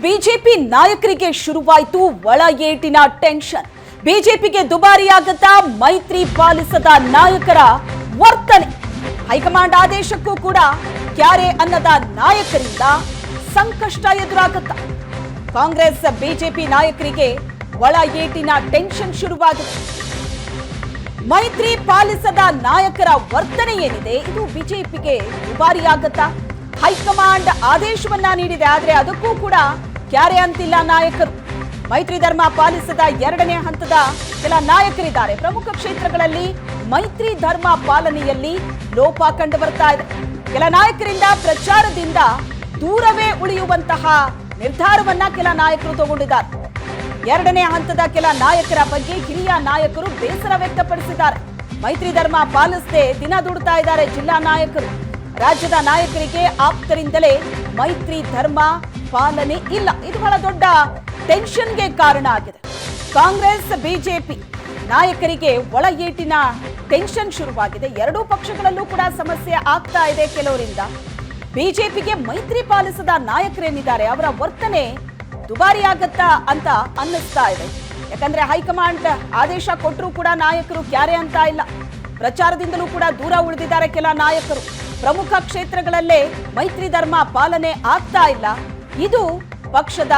BJP ನಾಯಕರಿಗೆ ಶುರುವಾಯಿತು ಒಳ ಏಟಿನ ಟೆನ್ಷನ್. ಬಿಜೆಪಿಗೆ ದುಬಾರಿಯಾಗತ್ತಾ ಮೈತ್ರಿ ಪಾಲಿಸದ ನಾಯಕರ ವರ್ತನೆ. ಹೈಕಮಾಂಡ್ ಆದೇಶಕ್ಕೂ ಕೂಡ ಕ್ಯಾರೆ ಅನ್ನದ ನಾಯಕರಿಂದ ಸಂಕಷ್ಟ ಎದುರಾಗತ್ತ. ಕಾಂಗ್ರೆಸ್ ಬಿಜೆಪಿ ನಾಯಕರಿಗೆ ಒಳ ಏಟಿನ ಟೆನ್ಷನ್ ಶುರುವಾಗಿದೆ. ಮೈತ್ರಿ ಪಾಲಿಸದ ನಾಯಕರ ವರ್ತನೆ ಏನಿದೆ ಇದು ಬಿಜೆಪಿಗೆ ದುಬಾರಿಯಾಗತ್ತಾ? ಹೈಕಮಾಂಡ್ ಆದೇಶವನ್ನ ನೀಡಿದೆ, ಆದ್ರೆ ಅದಕ್ಕೂ ಕೂಡ ಕ್ಯಾರೆ ಅಂತಿಲ್ಲ ನಾಯಕರು. ಮೈತ್ರಿ ಧರ್ಮ ಪಾಲಿಸದ ಎರಡನೇ ಹಂತದ ಕೆಲ ನಾಯಕರಿದ್ದಾರೆ. ಪ್ರಮುಖ ಕ್ಷೇತ್ರಗಳಲ್ಲಿ ಮೈತ್ರಿ ಧರ್ಮ ಪಾಲನೆಯಲ್ಲಿ ಲೋಪ ಕಂಡು ಬರ್ತಾ ಇದೆ. ಕೆಲ ನಾಯಕರಿಂದ ಪ್ರಚಾರದಿಂದ ದೂರವೇ ಉಳಿಯುವಂತಹ ನಿರ್ಧಾರವನ್ನ ಕೆಲ ನಾಯಕರು ತಗೊಂಡಿದ್ದಾರೆ. ಎರಡನೇ ಹಂತದ ಕೆಲ ನಾಯಕರ ಬಗ್ಗೆ ಹಿರಿಯ ನಾಯಕರು ಬೇಸರ ವ್ಯಕ್ತಪಡಿಸಿದ್ದಾರೆ. ಮೈತ್ರಿ ಧರ್ಮ ಪಾಲಿಸದೆ ದಿನ ದುಡ್ತಾ ಇದ್ದಾರೆ ಜಿಲ್ಲಾ ನಾಯಕರು. ರಾಜ್ಯದ ನಾಯಕರಿಗೆ ಆಪ್ತರಿಂದಲೇ ಮೈತ್ರಿ ಧರ್ಮ ಪಾಲನೆ ಇಲ್ಲ. ಇದು ಬಹಳ ದೊಡ್ಡ ಟೆನ್ಷನ್ಗೆ ಕಾರಣ ಆಗಿದೆ. ಕಾಂಗ್ರೆಸ್ ಬಿಜೆಪಿ ನಾಯಕರಿಗೆ ಒಳ ಏಟಿನ ಟೆನ್ಷನ್ ಶುರುವಾಗಿದೆ. ಎರಡೂ ಪಕ್ಷಗಳಲ್ಲೂ ಕೂಡ ಸಮಸ್ಯೆ ಆಗ್ತಾ ಇದೆ ಕೆಲವರಿಂದ. ಬಿಜೆಪಿಗೆ ಮೈತ್ರಿ ಪಾಲಿಸದ ನಾಯಕರೇನಿದ್ದಾರೆ ಅವರ ವರ್ತನೆ ದುಬಾರಿ ಆಗತ್ತಾ ಅಂತ ಅನ್ನಿಸ್ತಾ ಇದೆ. ಯಾಕಂದ್ರೆ ಹೈಕಮಾಂಡ್ ಆದೇಶ ಕೊಟ್ಟರೂ ಕೂಡ ನಾಯಕರು ಕ್ಯಾರೆ ಅಂತ ಇಲ್ಲ. ಪ್ರಚಾರದಿಂದಲೂ ಕೂಡ ದೂರ ಉಳಿದಿದ್ದಾರೆ ಕೆಲ ನಾಯಕರು. ಪ್ರಮುಖ ಕ್ಷೇತ್ರಗಳಲ್ಲೇ ಮೈತ್ರಿ ಧರ್ಮ ಪಾಲನೆ ಆಗ್ತಾ ಇಲ್ಲ. ಇದು ಪಕ್ಷದ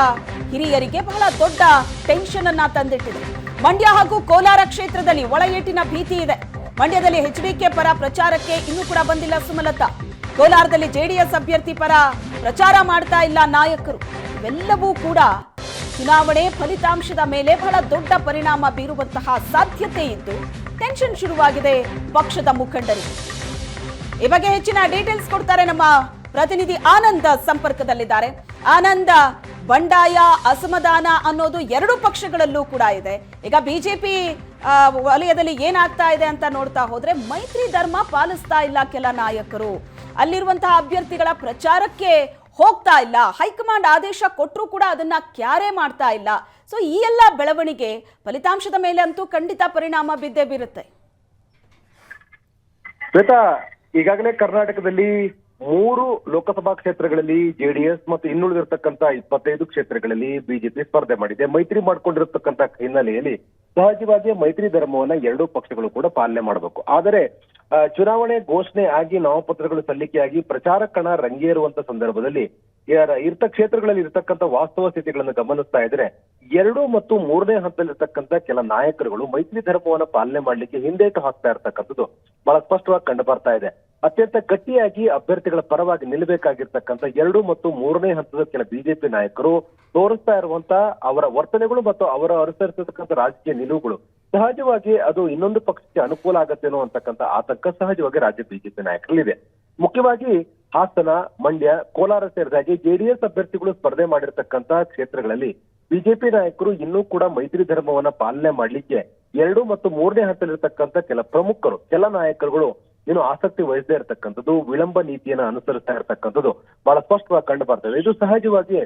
ಹಿರಿಯರಿಗೆ ಬಹಳ ದೊಡ್ಡ ಟೆನ್ಷನ್ ಅನ್ನ ತಂದಿಟ್ಟಿದೆ. ಮಂಡ್ಯ ಹಾಗೂ ಕೋಲಾರ ಕ್ಷೇತ್ರದಲ್ಲಿ ಒಳ ಏಟಿನ ಭೀತಿ ಇದೆ. ಮಂಡ್ಯದಲ್ಲಿ ಎಚ್ಡಿಕೆ ಪರ ಪ್ರಚಾರಕ್ಕೆ ಇನ್ನೂ ಕೂಡ ಬಂದಿಲ್ಲ ಸುಮಲತಾ. ಕೋಲಾರದಲ್ಲಿ ಜೆಡಿಎಸ್ ಅಭ್ಯರ್ಥಿ ಪರ ಪ್ರಚಾರ ಮಾಡ್ತಾ ಇಲ್ಲ ನಾಯಕರು. ಇವೆಲ್ಲವೂ ಕೂಡ ಚುನಾವಣೆ ಫಲಿತಾಂಶದ ಮೇಲೆ ಬಹಳ ದೊಡ್ಡ ಪರಿಣಾಮ ಬೀರುವಂತಹ ಸಾಧ್ಯತೆ ಇದ್ದು ಟೆನ್ಷನ್ ಶುರುವಾಗಿದೆ ಪಕ್ಷದ ಮುಖಂಡರಿಗೆ. ಈ ಬಗ್ಗೆ ಹೆಚ್ಚಿನ ಡೀಟೇಲ್ಸ್ ಕೊಡ್ತಾರೆ ನಮ್ಮ ಪ್ರತಿನಿಧಿ ಆನಂದ್ ಸಂಪರ್ಕದಲ್ಲಿದ್ದಾರೆ. ಆನಂದ್, ಬಂಡಾಯ ಅಸಮಾಧಾನ ಅನ್ನೋದು ಎರಡು ಪಕ್ಷಗಳಲ್ಲೂ ಕೂಡ ಇದೆ. ಈಗ ಬಿಜೆಪಿ ವಲಯದಲ್ಲಿ ಏನಾಗ್ತಾ ಇದೆ ಅಂತ ನೋಡ್ತಾ ಹೋದ್ರೆ ಮೈತ್ರಿ ಧರ್ಮ ಪಾಲಿಸ್ತಾ ಇಲ್ಲ ಕೆಲ ನಾಯಕರು. ಅಲ್ಲಿರುವಂತಹ ಅಭ್ಯರ್ಥಿಗಳ ಪ್ರಚಾರಕ್ಕೆ ಹೋಗ್ತಾ ಇಲ್ಲ. ಹೈಕಮಾಂಡ್ ಆದೇಶ ಕೊಟ್ಟರೂ ಕೂಡ ಅದನ್ನ ಕ್ಯಾರೆ ಮಾಡ್ತಾ ಇಲ್ಲ. ಸೊ ಈ ಎಲ್ಲ ಬೆಳವಣಿಗೆ ಫಲಿತಾಂಶದ ಮೇಲೆ ಅಂತೂ ಖಂಡಿತ ಪರಿಣಾಮ ಬಿದ್ದೇ ಬೀರುತ್ತೆ. ಶ್ವೇತಾ, ಈಗಾಗಲೇ ಕರ್ನಾಟಕದಲ್ಲಿ 3 ಲೋಕಸಭಾ ಕ್ಷೇತ್ರಗಳಲ್ಲಿ ಜೆಡಿಎಸ್ ಮತ್ತು ಇನ್ನುಳಿದಿರತಕ್ಕಂತ 25 ಕ್ಷೇತ್ರಗಳಲ್ಲಿ ಬಿಜೆಪಿ ಸ್ಪರ್ಧೆ ಮಾಡಿದೆ. ಮೈತ್ರಿ ಮಾಡ್ಕೊಂಡಿರತಕ್ಕಂತ ಹಿನ್ನೆಲೆಯಲ್ಲಿ ಸಹಜವಾಗಿ ಮೈತ್ರಿ ಧರ್ಮವನ್ನ ಎರಡೂ ಪಕ್ಷಗಳು ಕೂಡ ಪಾಲನೆ ಮಾಡಬೇಕು. ಆದರೆ ಚುನಾವಣೆ ಘೋಷಣೆ ಆಗಿ ನಾಮಪತ್ರಗಳು ಸಲ್ಲಿಕೆಯಾಗಿ ಪ್ರಚಾರ ಕಣ ರಂಗೇರುವಂತ ಸಂದರ್ಭದಲ್ಲಿ ಕ್ಷೇತ್ರಗಳಲ್ಲಿ ಇರತಕ್ಕಂತ ವಾಸ್ತವ ಸ್ಥಿತಿಗಳನ್ನು ಗಮನಿಸ್ತಾ ಇದ್ರೆ 2 ಮತ್ತು 3ನೇ ಹಂತದಲ್ಲಿರ್ತಕ್ಕಂಥ ಕೆಲ ನಾಯಕರುಗಳು ಮೈತ್ರಿ ಧರ್ಮವನ್ನ ಪಾಲನೆ ಮಾಡ್ಲಿಕ್ಕೆ ಹಿಂದೇಟು ಹಾಕ್ತಾ ಇರ್ತಕ್ಕಂಥದ್ದು ಬಹಳ ಸ್ಪಷ್ಟವಾಗಿ ಕಂಡು ಬರ್ತಾ ಇದೆ. ಅತ್ಯಂತ ಗಟ್ಟಿಯಾಗಿ ಅಭ್ಯರ್ಥಿಗಳ ಪರವಾಗಿ ನಿಲ್ಲಬೇಕಾಗಿರ್ತಕ್ಕಂಥ 2 ಮತ್ತು 3ನೇ ಹಂತದ ಕೆಲ ಬಿಜೆಪಿ ನಾಯಕರು ತೋರಿಸ್ತಾ ಇರುವಂತ ಅವರ ವರ್ತನೆಗಳು ಮತ್ತು ಅವರ ಅನುಸರಿಸತಕ್ಕಂಥ ರಾಜಕೀಯ ನಿಲುವುಗಳು ಸಹಜವಾಗಿ ಅದು ಇನ್ನೊಂದು ಪಕ್ಷಕ್ಕೆ ಅನುಕೂಲ ಆಗತ್ತೇನೋ ಅಂತಕ್ಕಂಥ ಆತಂಕ ಸಹಜವಾಗಿ ರಾಜ್ಯ ಬಿಜೆಪಿ ನಾಯಕರಲ್ಲಿದೆ. ಮುಖ್ಯವಾಗಿ ಹಾಸನ, ಮಂಡ್ಯ, ಕೋಲಾರ ಸೇರಿದಾಗಿ ಜೆಡಿಎಸ್ ಅಭ್ಯರ್ಥಿಗಳು ಸ್ಪರ್ಧೆ ಮಾಡಿರ್ತಕ್ಕಂಥ ಕ್ಷೇತ್ರಗಳಲ್ಲಿ ಬಿಜೆಪಿ ನಾಯಕರು ಇನ್ನೂ ಕೂಡ ಮೈತ್ರಿ ಧರ್ಮವನ್ನ ಪಾಲನೆ ಮಾಡ್ಲಿಕ್ಕೆ 2 ಮತ್ತು 3ನೇ ಹಂತದಲ್ಲಿರ್ತಕ್ಕಂಥ ಕೆಲ ಪ್ರಮುಖರು, ಕೆಲ ನಾಯಕರುಗಳು ಇನ್ನು ಆಸಕ್ತಿ ವಹಿಸದೇ ಇರತಕ್ಕಂಥದ್ದು, ವಿಳಂಬ ನೀತಿಯನ್ನ ಅನುಸರಿಸ್ತಾ ಇರತಕ್ಕಂಥದ್ದು ಬಹಳ ಸ್ಪಷ್ಟವಾಗಿ ಕಂಡು ಬರ್ತದೆ. ಇದು ಸಹಜವಾಗಿ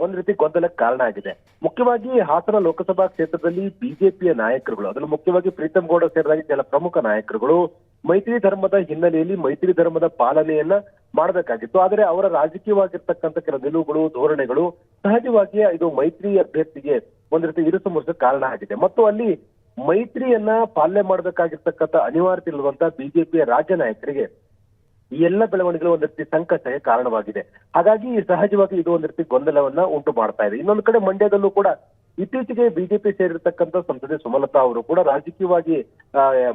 ಒಂದ್ ರೀತಿ ಗೊಂದಲಕ್ಕೆ ಕಾರಣ ಆಗಿದೆ. ಮುಖ್ಯವಾಗಿ ಹಾಸನ ಲೋಕಸಭಾ ಕ್ಷೇತ್ರದಲ್ಲಿ ಬಿಜೆಪಿಯ ನಾಯಕರುಗಳು, ಅದನ್ನು ಮುಖ್ಯವಾಗಿ ಪ್ರೀತಂ ಗೌಡ ಸೇರಿದಾಗಿ ಕೆಲ ಪ್ರಮುಖ ನಾಯಕರುಗಳು ಮೈತ್ರಿ ಧರ್ಮದ ಹಿನ್ನೆಲೆಯಲ್ಲಿ ಮೈತ್ರಿ ಧರ್ಮದ ಪಾಲನೆಯನ್ನ ಮಾಡಬೇಕಾಗಿತ್ತು. ಆದರೆ ಅವರ ರಾಜಕೀಯವಾಗಿರ್ತಕ್ಕಂಥ ಕೆಲ ನಿಲುವುಗಳು, ಧೋರಣೆಗಳು ಸಹಜವಾಗಿ ಇದು ಮೈತ್ರಿ ಅಭ್ಯರ್ಥಿಗೆ ಒಂದ್ ರೀತಿ ಇರುಸು ಮುರುಸು ಕಾರಣ ಆಗಿದೆ. ಮತ್ತು ಅಲ್ಲಿ ಮೈತ್ರಿಯನ್ನ ಪಾಲನೆ ಮಾಡಬೇಕಾಗಿರ್ತಕ್ಕಂಥ ಅನಿವಾರ್ಯತೆ ಇರುವಂತ ಬಿಜೆಪಿಯ ರಾಜ್ಯ ನಾಯಕರಿಗೆ ಈ ಎಲ್ಲ ಬೆಳವಣಿಗೆಗಳು ಒಂದ್ ರೀತಿ ಸಂಕಷ್ಟಕ್ಕೆ ಕಾರಣವಾಗಿದೆ. ಹಾಗಾಗಿ ಸಹಜವಾಗಿ ಇದು ಒಂದ್ ರೀತಿ ಗೊಂದಲವನ್ನ ಉಂಟು ಮಾಡ್ತಾ ಇದೆ. ಇನ್ನೊಂದು ಕಡೆ ಮಂಡ್ಯದಲ್ಲೂ ಕೂಡ ಇತ್ತೀಚೆಗೆ ಬಿಜೆಪಿ ಸೇರಿರ್ತಕ್ಕಂಥ ಸಂಸದೆ ಸುಮಲತಾ ಅವರು ಕೂಡ ರಾಜಕೀಯವಾಗಿ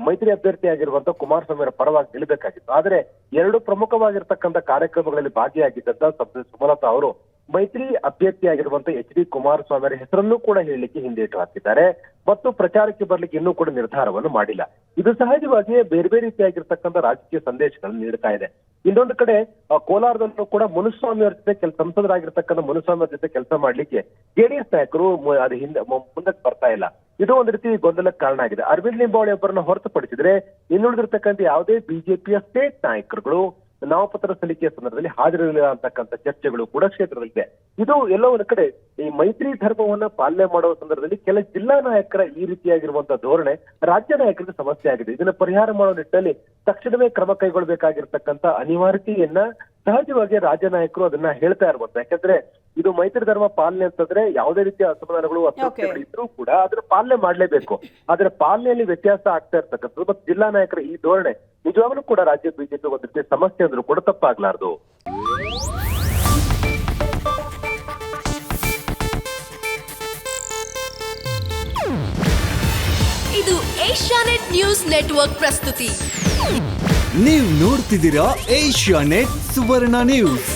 ಮೈತ್ರಿ ಅಭ್ಯರ್ಥಿ ಆಗಿರುವಂತ ಕುಮಾರಸ್ವಾಮಿ ಅವರ ಪರವಾಗಿ ನಿಲ್ಲಬೇಕಾಗಿತ್ತು. ಆದ್ರೆ 2 ಪ್ರಮುಖವಾಗಿರ್ತಕ್ಕಂಥ ಕಾರ್ಯಕ್ರಮಗಳಲ್ಲಿ ಭಾಗಿಯಾಗಿದ್ದಂತ ಸಂಸದೆ ಸುಮಲತಾ ಅವರು ಮೈತ್ರಿ ಅಭ್ಯರ್ಥಿಯಾಗಿರುವಂತ ಎಚ್ ಡಿ ಕುಮಾರಸ್ವಾಮಿ ಅವರ ಹೆಸರನ್ನು ಕೂಡ ಹೇಳಲಿಕ್ಕೆ ಹಿಂದೇಟು ಹಾಕಿದ್ದಾರೆ ಮತ್ತು ಪ್ರಚಾರಕ್ಕೆ ಬರ್ಲಿಕ್ಕೆ ಇನ್ನೂ ಕೂಡ ನಿರ್ಧಾರವನ್ನು ಮಾಡಿಲ್ಲ. ಇದು ಸಹಜವಾಗಿ ಬೇರೆ ಬೇರೆ ರೀತಿಯಾಗಿರ್ತಕ್ಕಂಥ ರಾಜಕೀಯ ಸಂದೇಶಗಳನ್ನು ನೀಡ್ತಾ ಇದೆ. ಇನ್ನೊಂದು ಕಡೆ ಕೋಲಾರದಲ್ಲೂ ಕೂಡ ಮುನುಸ್ವಾಮಿ ಅವರ ಜೊತೆ ಸಂಸದರಾಗಿರ್ತಕ್ಕಂಥ ಮುನುಸ್ವಾಮಿ ಅವರ ಜೊತೆ ಕೆಲಸ ಮಾಡ್ಲಿಕ್ಕೆ ಜೆಡಿಎಸ್ ನಾಯಕರು ಅದು ಮುಂದಕ್ಕೆ ಬರ್ತಾ ಇಲ್ಲ. ಇದು ಒಂದು ರೀತಿ ಗೊಂದಲಕ್ಕೆ ಕಾರಣ ಆಗಿದೆ. ಅರವಿಂದ್ ಲಿಂಬಾವಳಿ ಅವರನ್ನ ಹೊರತುಪಡಿಸಿದ್ರೆ ಇನ್ನುಳಿದಿರ್ತಕ್ಕಂಥ ಯಾವುದೇ ಬಿಜೆಪಿಯ ಸ್ಟೇಟ್ ನಾಯಕರುಗಳು ನಾಮಪತ್ರ ಸಲ್ಲಿಕೆಯ ಸಂದರ್ಭದಲ್ಲಿ ಹಾಜರಿರಲಿಲ್ಲ ಅಂತಕ್ಕಂಥ ಚರ್ಚೆಗಳು ಕೂಡ ಕ್ಷೇತ್ರದಲ್ಲಿದೆ. ಇದು ಎಲ್ಲೋ ಒಂದು ಕಡೆ ಈ ಮೈತ್ರಿ ಧರ್ಮವನ್ನ ಪಾಲನೆ ಮಾಡುವ ಸಂದರ್ಭದಲ್ಲಿ ಕೆಲ ಜಿಲ್ಲಾ ನಾಯಕರ ಈ ರೀತಿಯಾಗಿರುವಂತಹ ಧೋರಣೆ ರಾಜ್ಯ ನಾಯಕರಿಗೆ ಸಮಸ್ಯೆ ಆಗಿದೆ. ಇದನ್ನ ಪರಿಹಾರ ಮಾಡುವ ನಿಟ್ಟಿನಲ್ಲಿ ತಕ್ಷಣವೇ ಕ್ರಮ ಕೈಗೊಳ್ಳಬೇಕಾಗಿರ್ತಕ್ಕಂಥ ಅನಿವಾರ್ಯತೆಯನ್ನ ಸಹಜವಾಗಿ ರಾಜ್ಯ ನಾಯಕರು ಅದನ್ನ ಹೇಳ್ತಾ ಇರ್ಬೋದು. ಯಾಕಂದ್ರೆ ಇದು ಮೈತ್ರಿ ಧರ್ಮ ಪಾಲನೆ ಅಂತಂದ್ರೆ ಯಾವುದೇ ರೀತಿಯ ಅಸಮಾಧಾನಗಳು ಅತೃಪ್ತಿಗಳು ಇದ್ರೂ ಕೂಡ ಅದನ್ನ ಪಾಲನೆ ಮಾಡ್ಲೇಬೇಕು. ಆದ್ರೆ ಪಾಲನೆಯಲ್ಲಿ ವ್ಯತ್ಯಾಸ ಆಗ್ತಾ ಇರ್ತಕ್ಕಂಥದ್ದು ಮತ್ತು ಜಿಲ್ಲಾ ನಾಯಕರ ಈ ಧೋರಣೆ ನಿಜವಾಗ್ಲೂ ಕೂಡ ರಾಜ್ಯ ಬಿಜೆಪಿ ಒಂದ್ ರೀತಿ ಸಮಸ್ಯೆ ಅಂದ್ರೂ ಕೂಡ ತಪ್ಪಾಗ್ಲಾರ್ದು. ಇದು ಏಷ್ಯಾನೆಟ್ ನ್ಯೂಸ್ ನೆಟ್ವರ್ಕ್ ಪ್ರಸ್ತುತಿ. ನೀವು ನೋಡ್ತಿದ್ದೀರಾ ಏಷ್ಯಾನೆಟ್ ಸುವರ್ಣ ನ್ಯೂಸ್.